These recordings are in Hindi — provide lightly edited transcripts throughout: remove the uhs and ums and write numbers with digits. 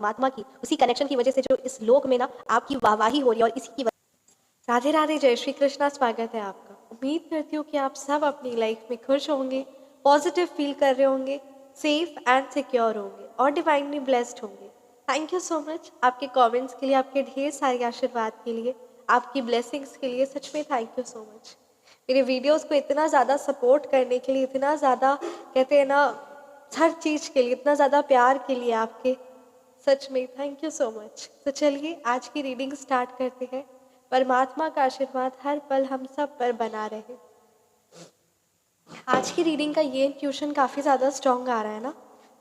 परमात्मा की उसी कनेक्शन की वजह से जो इस लोक में ना आपकी वाहवाही हो रही है और इसी की राधे राधे, जय श्री कृष्णा। स्वागत है आपका। उम्मीद करती हूँ कि आप सब अपनी लाइफ में खुश होंगे, पॉजिटिव फील कर रहे होंगे, सेफ एंड सिक्योर होंगे और डिवाइनली ब्लेस्ड होंगे। थैंक यू सो मच आपके कमेंट्स के लिए, आपके ढेर सारे आशीर्वाद के लिए, आपकी ब्लेसिंग्स के लिए। सच में थैंक यू सो मच मेरे वीडियोस को इतना ज़्यादा सपोर्ट करने के लिए, इतना ज़्यादा कहते हैं ना हर चीज़ के लिए, इतना ज़्यादा प्यार के लिए आपके। सच में थैंक यू सो मच। तो चलिए आज की रीडिंग स्टार्ट करते हैं। परमात्मा का आशीर्वाद हर पल हम सब पर बना रहे। आज की रीडिंग का ये इंट्यूशन काफ़ी ज़्यादा स्ट्रॉन्ग आ रहा है ना।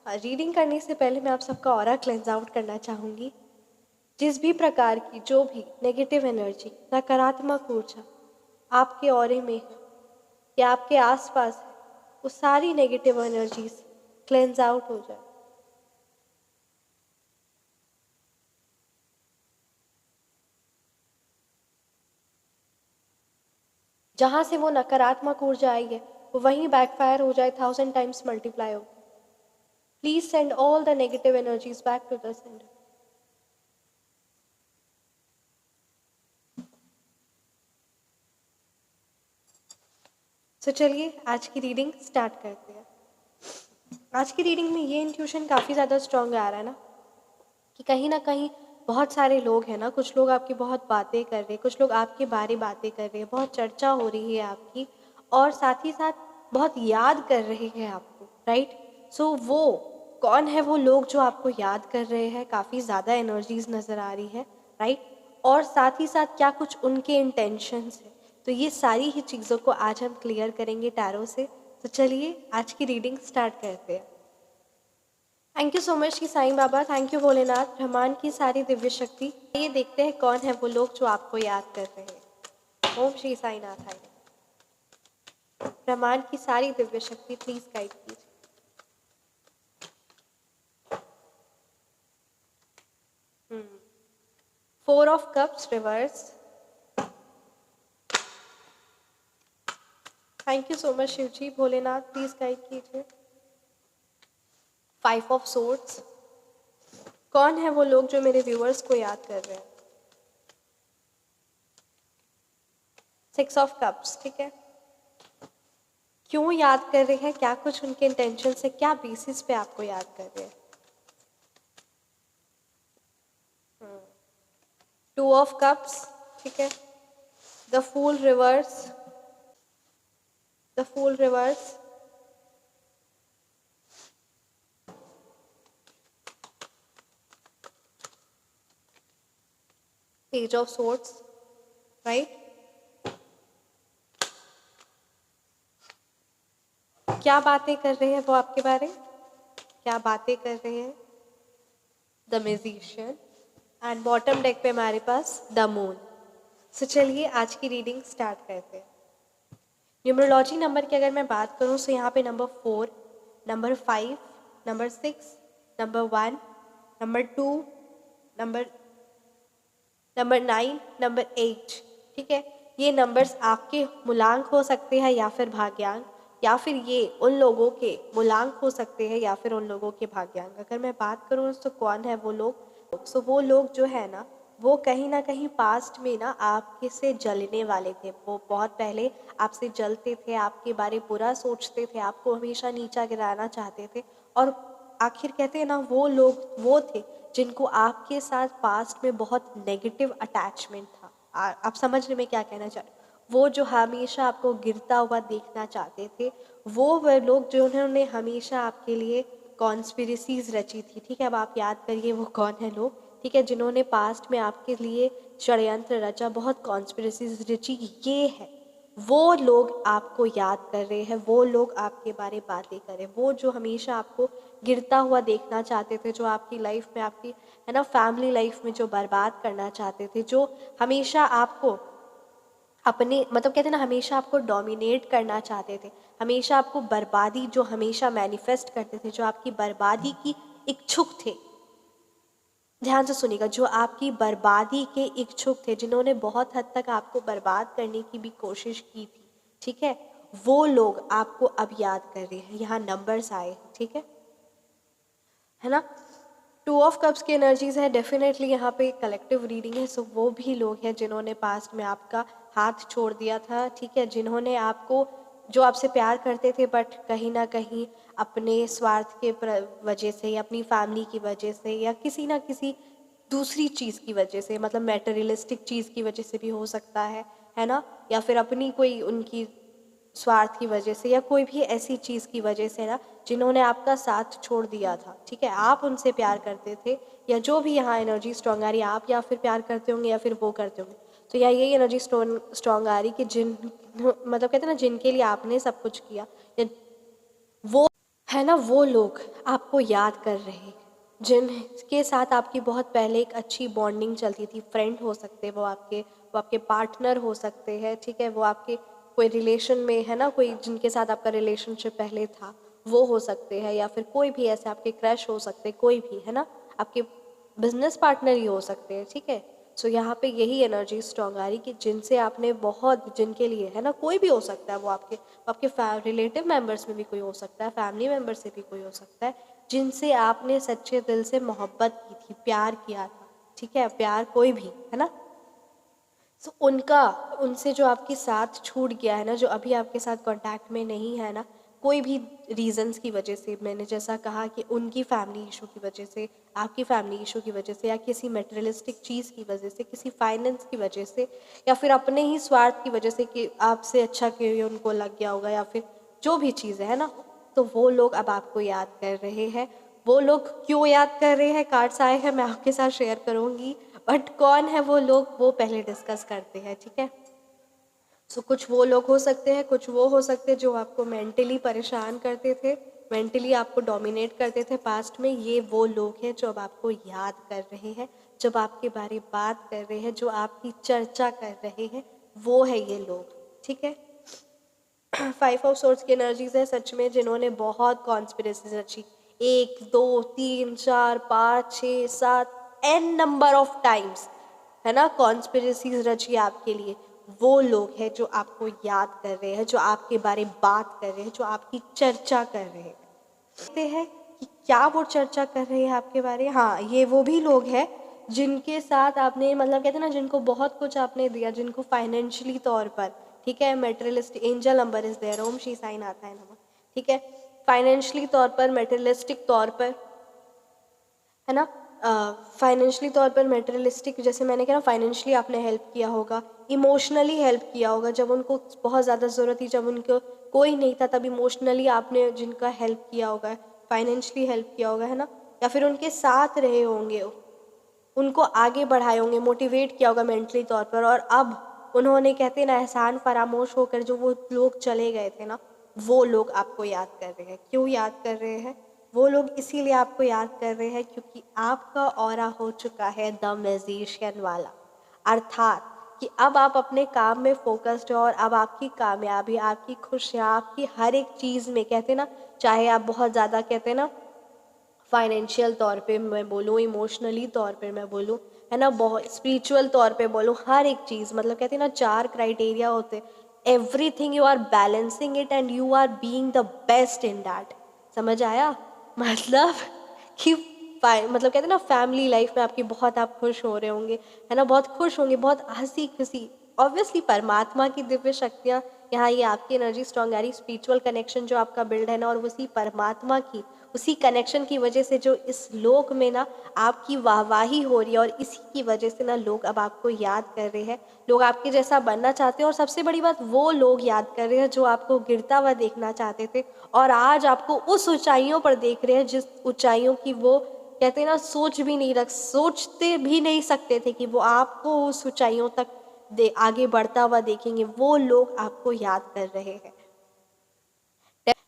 रीडिंग करने से पहले मैं आप सबका ऑरा क्लेंस आउट करना चाहूँगी। जिस भी प्रकार की जो भी नेगेटिव एनर्जी, नकारात्मक ऊर्जा आपके ऑरे में है या आपके आसपास है, वो सारी नेगेटिव एनर्जीज क्लेंस आउट हो जाए। जहाँ से वो नकारात्मक ऊर्जा आई है वो वहीं बैकफायर हो जाए, 1000 टाइम्स मल्टीप्लाई हो। Please send all the negative energies back to the sender. तो चलिए आज की रीडिंग स्टार्ट करते हैं। आज की रीडिंग में ये इंट्यूशन काफ़ी ज़्यादा स्ट्रॉन्ग आ रहा है ना कि कहीं ना कहीं बहुत सारे लोग हैं ना, कुछ लोग आपकी बहुत बातें कर रहे हैं, कुछ लोग आपके बारे बातें कर रहे हैं, बहुत चर्चा हो रही है आपकी और साथ ही साथ बहुत याद कर रहे हैं आपको, राइट। सो वो कौन है वो लोग जो आपको याद कर रहे हैं? काफ़ी ज़्यादा एनर्जीज नज़र आ रही है, राइट। और साथ ही साथ क्या कुछ उनके इंटेंशंस है, तो ये सारी ही चीज़ों को आज हम क्लियर करेंगे टैरो से। तो चलिए आज की रीडिंग स्टार्ट करते हैं। थैंक यू सो मच कि साईं बाबा, थैंक यू भोलेनाथ, ब्रह्मांड की सारी दिव्य शक्ति। ये देखते हैं कौन है वो लोग जो आपको याद कर रहे हैं। ओम श्री साईं नाथाय। ब्रह्मांड की सारी दिव्य शक्ति प्लीज गाइड कीजिए। 4 of cups reverse. Thank you so much Shiv ji, Bholenath please guide कीजिए। 5 ऑफ सोर्ड्स। कौन है वो लोग जो मेरे व्यूअर्स को याद कर रहे हैं? 6 ऑफ कप्स, ठीक है। क्यों याद कर रहे हैं, क्या कुछ उनके इंटेंशन है, क्या बेसिस पे आपको याद कर रहे हैं? 2 ऑफ कप्स, ठीक है। The fool reverse, the fool reverse. Page of swords, right. क्या बातें कर रहे हैं वो आपके बारे में? क्या बातें कर रहे हैं? The musician. And bottom deck पे हमारे पास द मून। सो चलिए आज की रीडिंग स्टार्ट करते हैं। न्यूमरोलॉजी नंबर की अगर मैं बात करूं तो यहाँ पे number 4, number 5, number 6, number 1, number 2, number 9, number 8, ठीक है। ये नंबर्स आपके मूलांक हो सकते हैं या फिर भाग्यांक, या फिर ये उन लोगों के मूलांक हो सकते हैं या फिर उन लोगों के भाग्यांक। अगर मैं बात करूँ तो कौन है वो लोग? सो वो लोग जो है ना, वो कहीं ना कहीं पास्ट में ना आपके से जलने वाले थे। वो बहुत पहले आपसे जलते थे, आपके बारे बुरा सोचते थे, आपको हमेशा नीचा गिराना चाहते थे। और आखिर कहते हैं ना, वो लोग वो थे जिनको आपके साथ पास्ट में बहुत नेगेटिव अटैचमेंट था। आप समझ रहे मैं क्या कहना चाह रही हूँ? वो जो हमेशा आपको गिरता हुआ देखना चाहते थे, वो लोग जो उन्होंने हमेशा आपके लिए कॉन्स्पिरेसीज रची थी, ठीक है। अब आप याद करिए वो कौन है लोग, ठीक है, जिन्होंने पास्ट में आपके लिए षड्यंत्र रचा, बहुत कॉन्स्पिरेसीज रची। ये है वो लोग आपको याद कर रहे हैं, वो लोग आपके बारे बातें कर रहे हैं, वो जो हमेशा आपको गिरता हुआ देखना चाहते थे, जो आपकी लाइफ में, आपकी है ना फैमिली लाइफ में जो बर्बाद करना चाहते थे, जो हमेशा आपको अपने मतलब कहते हैं ना, हमेशा आपको डोमिनेट करना चाहते थे, हमेशा आपको बर्बादी, जो हमेशा मैनिफेस्ट करते थे, जो आपकी बर्बादी की इच्छुक थे। ध्यान से सुनिएगा, जो आपकी बर्बादी के इच्छुक थे, जिन्होंने बहुत हद तक आपको बर्बाद करने की भी कोशिश की थी, ठीक है, वो लोग आपको अब याद कर रहे हैं। यहाँ नंबर्स आए, ठीक है ना। टू ऑफ कप्स की एनर्जीज है, डेफिनेटली यहाँ पे कलेक्टिव रीडिंग है। सो वो भी लोग हैं जिन्होंने पास्ट में आपका हाथ छोड़ दिया था, ठीक है, जिन्होंने आपको, जो आपसे प्यार करते थे बट कहीं ना कहीं अपने स्वार्थ के वजह से या अपनी फैमिली की वजह से या किसी ना किसी दूसरी चीज़ की वजह से, मतलब मैटेरियलिस्टिक चीज़ की वजह से भी हो सकता है ना, या फिर अपनी कोई उनकी स्वार्थ की वजह से या कोई भी ऐसी चीज़ की वजह से ना, जिन्होंने आपका साथ छोड़ दिया था, ठीक है, आप उनसे प्यार करते थे या जो भी यहाँ एनर्जी स्ट्रॉन्ग आ रही है, आप या फिर प्यार करते होंगे या फिर वो करते होंगे। तो या यही एनर्जी स्ट्रॉन्ग आ रही कि जिन, मतलब कहते हैं ना, जिनके लिए आपने सब कुछ किया, या वो है ना, वो लोग आपको याद कर रहे हैं, जिनके साथ आपकी बहुत पहले एक अच्छी बॉन्डिंग चलती थी। फ्रेंड हो सकते हैं वो आपके पार्टनर हो सकते हैं, ठीक है, वो आपके कोई रिलेशन में है ना, कोई जिनके साथ आपका रिलेशनशिप पहले था वो हो सकते हैं, या फिर कोई भी ऐसे आपके क्रश हो सकते हैं, कोई भी है ना, आपके बिजनेस पार्टनर ही हो सकते हैं, ठीक है। सो यहाँ पे यही एनर्जी स्ट्रॉन्ग आ रही कि जिनसे आपने बहुत, जिनके लिए है ना, कोई भी हो सकता है, वो आपके रिलेटिव मेंबर्स में भी कोई हो सकता है, फैमिली मेंबर से भी कोई हो सकता है, जिनसे आपने सच्चे दिल से मोहब्बत की थी, प्यार किया था, ठीक है, प्यार कोई भी है ना। सो उनसे जो आपके साथ छूट गया है ना, जो अभी आपके साथ कांटेक्ट में नहीं है ना, कोई भी रीजंस की वजह से, मैंने जैसा कहा कि उनकी फैमिली इशू की वजह से, आपकी फैमिली इशू की वजह से, या किसी मटेरियलिस्टिक चीज़ की वजह से, किसी फाइनेंस की वजह से, या फिर अपने ही स्वार्थ की वजह से कि आपसे अच्छा कि उनको लग गया होगा, या फिर जो भी चीज़ है ना, तो वो लोग अब आपको याद कर रहे हैं। वो लोग क्यों याद कर रहे हैं, कार्ड्स आए हैं, मैं आपके साथ शेयर करूँगी, बट कौन है वो लोग वो पहले डिस्कस करते हैं, ठीक है। सो कुछ वो लोग हो सकते हैं, कुछ वो हो सकते हैं जो आपको मेंटली परेशान करते थे, मेंटली आपको डोमिनेट करते थे पास्ट में। ये वो लोग हैं जो अब आपको याद कर रहे हैं, जब आपके बारे में बात कर रहे हैं, जो आपकी चर्चा कर रहे हैं, वो है ये लोग, ठीक है। 5 ऑफ सोर्ड्स की एनर्जीज है सच में, जिन्होंने बहुत कॉन्स्पिरेसीज रची, 1 2 3 4 5 6 7 एन नंबर ऑफ टाइम्स, है ना, कॉन्स्पिरेसीज रची आपके लिए। वो लोग हैं जो आपको याद कर रहे हैं, जो आपके बारे में बात कर रहे हैं, जो आपकी चर्चा कर रहे हैं। देखते हैं कि क्या वो चर्चा कर रहे हैं आपके बारे में। हाँ, ये वो भी लोग हैं जिनके साथ आपने, मतलब कहते हैं ना, जिनको बहुत कुछ आपने दिया, जिनको फाइनेंशियली तौर पर, ठीक है, materialistic angel number is there, Om Shri sign आता है नंबर, ठीक है, फाइनेंशियली तौर पर, मेटेरियलिस्टिक तौर पर, है ना, फाइनेंशियली तौर पर, मेटेरियलिस्टिक, जैसे मैंने कहा ना, फाइनेंशियली आपने हेल्प किया होगा, इमोशनली हेल्प किया होगा, जब उनको बहुत ज़्यादा ज़रूरत थी, जब उनको कोई नहीं था, तब इमोशनली आपने जिनका हेल्प किया होगा, फाइनेंशियली हेल्प किया होगा, है ना, या फिर उनके साथ रहे होंगे, उनको आगे बढ़ाए होंगे, मोटिवेट किया होगा मेंटली तौर पर, और अब उन्होंने, कहते हैं ना, एहसान फरामोश होकर जो वो लोग चले गए थे ना, वो लोग आपको याद कर रहे हैं। क्यों याद कर रहे हैं वो लोग? इसीलिए आपको याद कर रहे हैं क्योंकि आपका ऑरा हो चुका है द मैजिशियन वाला, अर्थात कि अब आप अपने काम में फोकस्ड हो, और अब आपकी कामयाबी, आपकी खुशियाँ, आपकी हर एक चीज़ में, कहते हैं ना, चाहे आप बहुत ज़्यादा, कहते हैं ना, फाइनेंशियल तौर पे मैं बोलूँ, इमोशनली तौर पे मैं बोलूँ, है ना, बहुत स्पिरिचुअल तौर पे बोलूँ, हर एक चीज़, मतलब कहते हैं ना, 4 क्राइटेरिया होते, everything you are balancing it and you are being the best in that. समझ आया? मतलब कि मतलब कहते हैं ना, फैमिली लाइफ में आपकी बहुत, आप खुश हो रहे होंगे, है ना, बहुत खुश होंगे, बहुत हंसी खुशी, ऑब्वियसली परमात्मा की दिव्य शक्तियाँ यहाँ, ये आपकी एनर्जी स्ट्रॉन्ग आ रही, स्पिरिचुअल कनेक्शन जो आपका बिल्ड है ना, और उसी परमात्मा की, उसी कनेक्शन की वजह से जो इस लोक में ना आपकी वाहवाही हो रही है, और इसी की वजह से ना लोग अब आपको याद कर रहे हैं, लोग आपके जैसा बनना चाहते हैं, और सबसे बड़ी बात, वो लोग याद कर रहे हैं जो आपको गिरता हुआ देखना चाहते थे, और आज आपको उस ऊंचाइयों पर देख रहे हैं जिस ऊंचाइयों की वो, कहते हैं ना, सोचते भी नहीं सकते थे कि वो आपको उस ऊंचाइयों तक आगे बढ़ता हुआ देखेंगे। वो लोग आपको याद कर रहे हैं।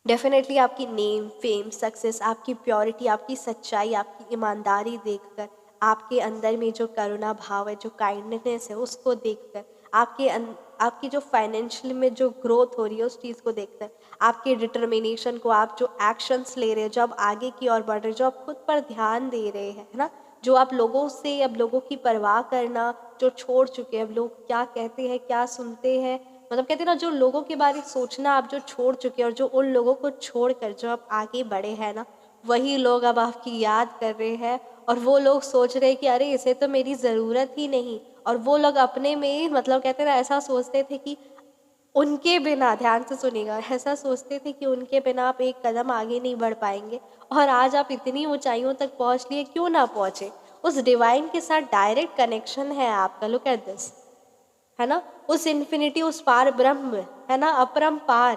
डेफिनेटली आपकी नेम, फेम, सक्सेस, आपकी प्योरिटी, आपकी सच्चाई, आपकी ईमानदारी देखकर, आपके अंदर में जो करुणा भाव है, जो काइंडनेस है, उसको देखकर, आपकी जो फाइनेंशियल में जो ग्रोथ हो रही है, उस चीज़ को देखकर, आपके डिटर्मिनेशन को, आप जो एक्शंस ले रहे हैं, जो आप आगे की ओर बढ़ रहे हैं, जो आप खुद पर ध्यान दे रहे हैं, है ना, जो आप लोगों से, अब लोगों की परवाह करना जो छोड़ चुके हैं, अब लोग क्या कहते हैं, क्या सुनते हैं, मतलब कहते हैं ना, जो लोगों के बारे में सोचना आप जो छोड़ चुके हैं, और जो उन लोगों को छोड़कर जो आप आगे बढ़े हैं ना, वही लोग अब आपकी याद कर रहे हैं, और वो लोग सोच रहे हैं कि अरे इसे तो मेरी ज़रूरत ही नहीं, और वो लोग अपने में ही मतलब कहते हैं ना, ऐसा सोचते थे कि उनके बिना, ध्यान से सुनिएगा, ऐसा सोचते थे कि उनके बिना आप एक कदम आगे नहीं बढ़ पाएंगे, और आज आप इतनी ऊंचाइयों तक पहुंच लिए, क्यों ना पहुंचे। उस डिवाइन के साथ डायरेक्ट कनेक्शन है आपका, लुक एट दिस, है ना, उस इन्फिनिटी, उस पार ब्रह्म, है ना, अपरंपार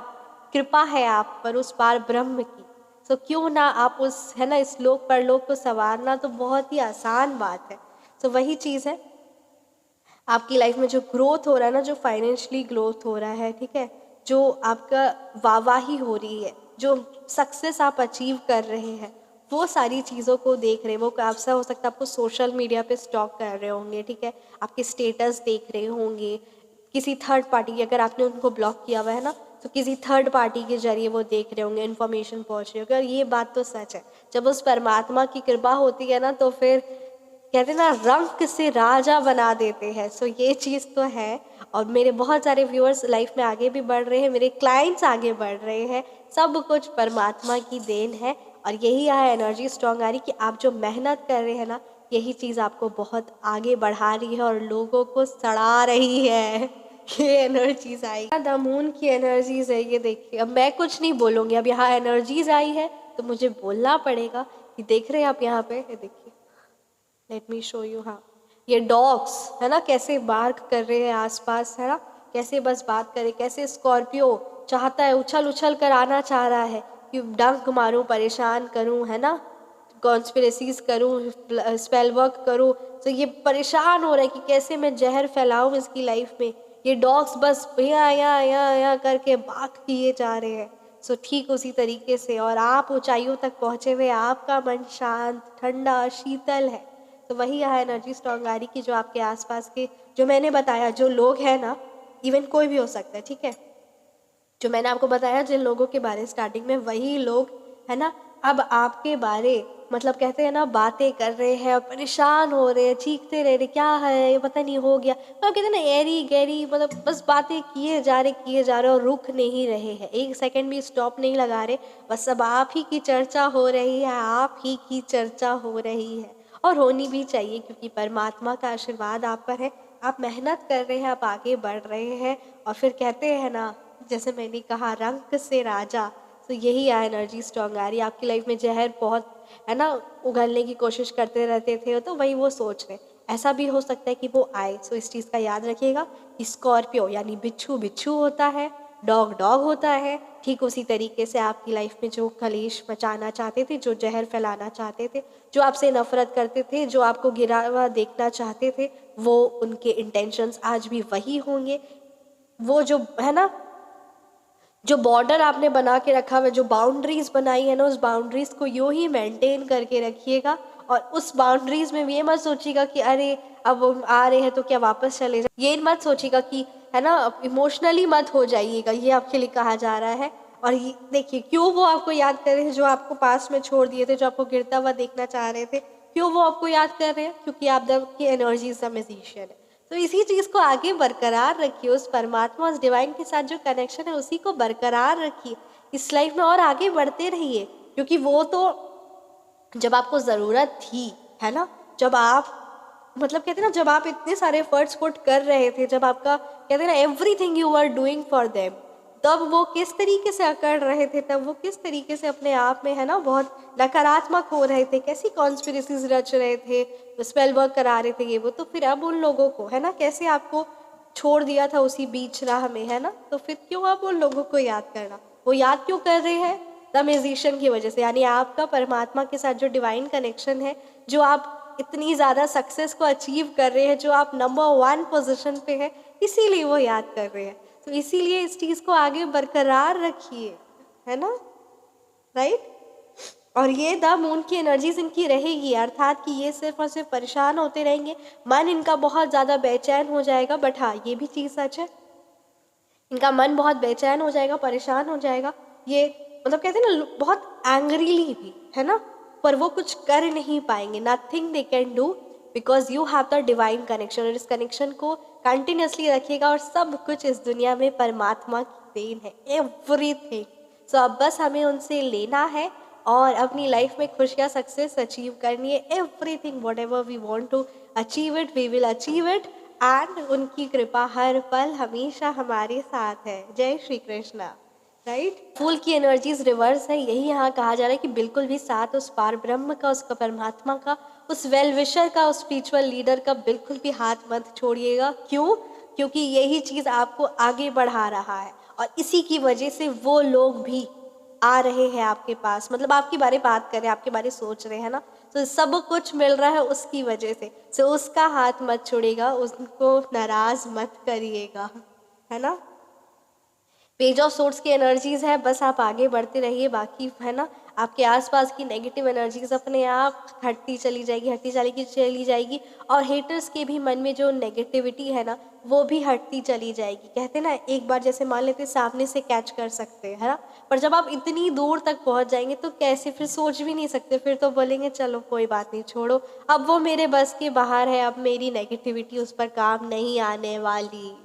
कृपा है आप पर उस पार ब्रह्म की। तो क्यों ना आप उस, है ना, इस लोक परलोक को संवारना तो बहुत ही आसान बात है। तो वही चीज़ है, आपकी लाइफ में जो ग्रोथ हो रहा है ना, जो फाइनेंशियली ग्रोथ हो रहा है, ठीक है, जो आपका वाहवाही हो रही है, जो सक्सेस आप अचीव कर रहे हैं, वो सारी चीज़ों को देख रहे हैं। वो आपसे हो सकता है आपको सोशल मीडिया पे स्टॉक कर रहे होंगे, ठीक है, आपके स्टेटस देख रहे होंगे, किसी थर्ड पार्टी, अगर आपने उनको ब्लॉक किया हुआ है ना, तो किसी थर्ड पार्टी के जरिए वो देख रहे होंगे, इन्फॉर्मेशन पहुंच रही होगी। और ये बात तो सच है, जब उस परमात्मा की कृपा होती है ना, तो फिर कहते हैं ना, रंक से राजा बना देते हैं। सो ये चीज़ तो है। और मेरे बहुत सारे व्यूअर्स लाइफ में आगे भी बढ़ रहे हैं, मेरे क्लाइंट्स आगे बढ़ रहे हैं, सब कुछ परमात्मा की देन है। और यही यहाँ एनर्जी स्ट्रॉन्ग आ रही कि आप जो मेहनत कर रहे हैं ना, यही चीज़ आपको बहुत आगे बढ़ा रही है और लोगों को सड़ा रही है। ये एनर्जीज आई, द मून की एनर्जीज है ये, देखिए। अब मैं कुछ नहीं बोलूँगी, अब यहाँ एनर्जीज आई है तो मुझे बोलना पड़ेगा। कि देख रहे हैं आप यहाँ पे, ये देखिए, लेट मी शो यू। हाँ, ये डॉग्स है ना, कैसे बार्क कर रहे हैं आसपास, है ना, कैसे बस बात करें, कैसे स्कॉर्पियो चाहता है, उछल उछल कर आना चाह रहा है कि डंक मारूं, परेशान करूं, है ना, कॉन्स्पिरेसीज करूं, स्पेल वर्क करूं। तो ये परेशान हो रहा है कि कैसे मैं जहर फैलाऊं इसकी लाइफ में। ये डॉग्स बस यहाँ यहाँ यहाँ यहाँ करके बात किए जा रहे हैं। सो ठीक उसी तरीके से, और आप ऊंचाइयों तक पहुँचे हुए, आपका मन शांत, ठंडा, शीतल है। तो वही यहाँ एनर्जी स्ट्रॉन्ग आ रही कि जो आपके आसपास के, जो मैंने बताया, जो लोग हैं ना, इवन कोई भी हो सकता है, ठीक है, जो मैंने आपको बताया जिन लोगों के बारे स्टार्टिंग में, वही लोग, है ना, अब आपके बारे मतलब कहते हैं ना, बातें कर रहे हैं और परेशान हो रहे हैं, चीखते रह रहे, क्या है ये, पता नहीं हो गया, मतलब कहते हैं ना, एरी गहरी, मतलब बस बातें किए जा रहे और रुक नहीं रहे हैं, एक सेकंड भी स्टॉप नहीं लगा रहे। बस अब आप ही की चर्चा हो रही है, आप ही की चर्चा हो रही है, और होनी भी चाहिए, क्योंकि परमात्मा का आशीर्वाद आप पर है। आप मेहनत कर रहे हैं, आप आगे बढ़ रहे हैं, और फिर कहते हैं ना, जैसे मैंने कहा, रंक से राजा। तो यही एनर्जी स्ट्रॉन्ग आ रही है। आपकी लाइफ में जहर बहुत, है ना, उगलने की कोशिश करते रहते थे, तो वही वो सोच रहे, ऐसा भी हो सकता है कि वो आए। सो इस चीज़ का याद रखिएगा कि स्कॉर्पियो यानी बिच्छू बिच्छू होता है, डॉग डॉग होता है। ठीक उसी तरीके से आपकी लाइफ में जो कलेश मचाना चाहते थे, जो जहर फैलाना चाहते थे, जो आपसे नफरत करते थे, जो आपको गिरा हुआ देखना चाहते थे, वो उनके इंटेंशंस आज भी वही होंगे। वो जो है ना, जो बॉर्डर आपने बना के रखा हुआ है, जो बाउंड्रीज बनाई है ना, उस बाउंड्रीज को यूं ही मेंटेन करके रखिएगा। और उस बाउंड्रीज में भी ये मत सोचिएगा कि अरे अब वो आ रहे हैं तो क्या वापस चले जाए, ये मत सोचिएगा कि, है ना, इमोशनली मत हो जाइएगा, ये आपके लिए कहा जा रहा है। और ये देखिए, क्यों वो आपको याद कर रहे हैं, जो आपको पास में छोड़ दिए थे, जो आपको गिरता हुआ देखना चाह रहे थे, क्यों वो आपको याद कर रहे हैं, क्योंकि आप की एनर्जी द म्यूजिशियन है। तो इसी चीज़ को आगे बरकरार रखिए, उस परमात्मा, उस डिवाइन के साथ जो कनेक्शन है उसी को बरकरार रखिए इस लाइफ में, और आगे बढ़ते रहिए। क्योंकि वो तो जब आपको ज़रूरत थी, है ना, जब आप मतलब कहते हैं ना, जब आप इतने सारे एफर्ट्स पुट कर रहे थे, जब आपका कहते हैं ना everything you are doing for them, तब वो किस तरीके से अकड़ रहे थे, तब वो किस तरीके से अपने आप में, है ना, बहुत नकारात्मक हो रहे थे, कैसी कॉन्स्पिरेसीज रच रहे थे, स्पेल वर्क करा रहे थे ये वो। तो फिर अब उन लोगों को, है ना, कैसे आपको छोड़ दिया था उसी बीच राह में, है ना, तो फिर क्यों आप उन लोगों को याद करना, वो याद क्यों कर रहे हैं, द म्यूजिशियन की वजह से। यानी आपका परमात्मा के साथ जो डिवाइन कनेक्शन है, जो आप इतनी ज़्यादा सक्सेस को अचीव कर रहे हैं, जो आप नंबर 1 पोजीशन पे है, इसीलिए वो याद कर रहे हैं। तो इसीलिए इस चीज़ को आगे बरकरार रखिए, है ना, राइट। और ये द मून की एनर्जीज इनकी रहेगी, अर्थात कि ये सिर्फ और सिर्फ परेशान होते रहेंगे, मन इनका बहुत ज़्यादा बेचैन हो जाएगा। बट हाँ, ये भी चीज़ सच है, इनका मन बहुत बेचैन हो जाएगा, परेशान हो जाएगा, ये मतलब कहते हैं ना, बहुत एंग्रीली भी, है ना, पर वो कुछ कर नहीं पाएंगे। Nothing they can do because you have the divine connection. और इस कनेक्शन को कंटिन्यूसली रखिएगा, और सब कुछ इस दुनिया में परमात्मा की देन है, एवरीथिंग। सो अब बस हमें उनसे लेना है, और अपनी लाइफ में खुशियाँ सक्सेस अचीव करनी है। Everything whatever we want to achieve it, we will achieve it, and उनकी कृपा हर पल हमेशा हमारे साथ है। जय श्री कृष्णा। राइट, फूल की एनर्जीज रिवर्स है, यही यहाँ कहा जा रहा है कि बिल्कुल भी साथ उस पार ब्रह्म का, उसका परमात्मा का, उस वेल विशर का, उस स्पिरिचुअल लीडर का बिल्कुल भी हाथ मत छोड़िएगा। क्यों? क्योंकि यही चीज़ आपको आगे बढ़ा रहा है और इसी की वजह से वो लोग भी आ रहे हैं आपके पास, मतलब आपके बारे बात कर रहे हैं, आपके बारे सोच रहे हैं ना, तो सब कुछ मिल रहा है उसकी वजह से। तो उसका हाथ मत छोड़िएगा, उसको नाराज मत करिएगा, है ना। पेज ऑफ सोर्ट्स की एनर्जीज है, बस आप आगे बढ़ते रहिए, बाकी है ना आपके आसपास की नेगेटिव एनर्जीज अपने आप हटती चली जाएगी, हटती चली जाएगी, और हेटर्स के भी मन में जो नेगेटिविटी है ना वो भी हटती चली जाएगी। कहते ना, एक बार जैसे मान लेते सामने से कैच कर सकते हैं, है ना, पर जब आप इतनी दूर तक पहुंच जाएंगे तो कैसे, फिर सोच भी नहीं सकते, फिर तो बोलेंगे चलो कोई बात नहीं, छोड़ो, अब वो मेरे बस के बाहर है, अब मेरी नेगेटिविटी उस पर काम नहीं आने वाली।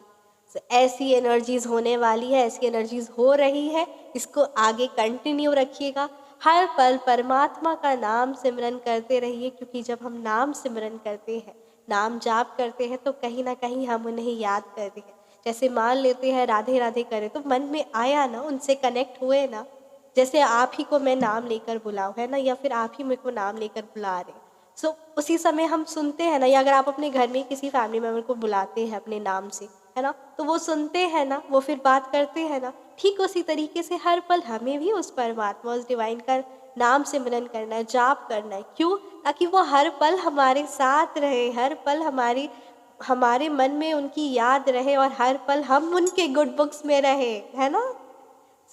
ऐसी एनर्जीज होने वाली है, ऐसी एनर्जीज हो रही है, इसको आगे कंटिन्यू रखिएगा। हर पल परमात्मा का नाम सिमरन करते रहिए, क्योंकि जब हम नाम सिमरन करते हैं, नाम जाप करते हैं, तो कहीं ना कहीं हम उन्हें याद करते हैं। जैसे मान लेते हैं राधे राधे करें तो मन में आया ना, उनसे कनेक्ट हुए ना, जैसे आप ही को मैं नाम लेकर बुलाऊं, है ना, या फिर आप ही मेरे को नाम लेकर बुला रहे हैं, सो उसी समय हम सुनते हैं ना, या अगर आप अपने घर में किसी फैमिली मेम्बर को बुलाते हैं अपने नाम से, है ना, तो वो सुनते हैं ना, वो फिर बात करते हैं ना। ठीक उसी तरीके से हर पल हमें भी उस परमात्मा, उस डिवाइन का नाम सिमरन करना है, जाप करना है। क्यों? ताकि वो हर पल हमारे साथ रहे, हर पल हमारे मन में उनकी याद रहे, और हर पल हम उनके गुड बुक्स में रहे, है ना।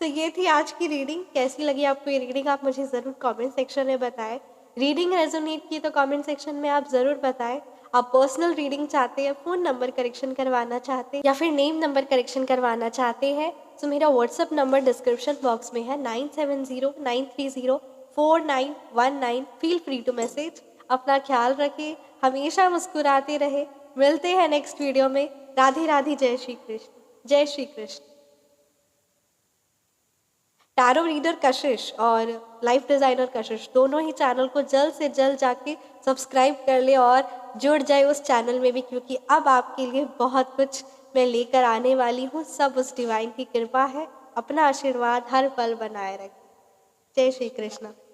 सो ये थी आज की रीडिंग। कैसी लगी आपको ये रीडिंग, आप मुझे ज़रूर कमेंट सेक्शन में बताएं। रीडिंग रेजोनेट की तो कमेंट सेक्शन में आप ज़रूर बताएं। आप पर्सनल रीडिंग चाहते हैं, फ़ोन नंबर करेक्शन करवाना चाहते हैं, या फिर नेम नंबर करेक्शन करवाना चाहते हैं, तो मेरा व्हाट्सअप नंबर डिस्क्रिप्शन बॉक्स में है, 9709304919। Feel free to message. अपना ख्याल रखें, हमेशा मुस्कुराते रहे। मिलते हैं नेक्स्ट वीडियो में। राधे राधे, जय श्री कृष्ण, जय श्री कृष्ण। टैरो रीडर कशिश और लाइफ डिज़ाइनर कशिश, दोनों ही चैनल को जल्द से जल्द जाके सब्सक्राइब कर ले और जुड़ जाए उस चैनल में भी, क्योंकि अब आपके लिए बहुत कुछ मैं लेकर आने वाली हूँ। सब उस डिवाइन की कृपा है। अपना आशीर्वाद हर पल बनाए रखें। जय श्री कृष्ण।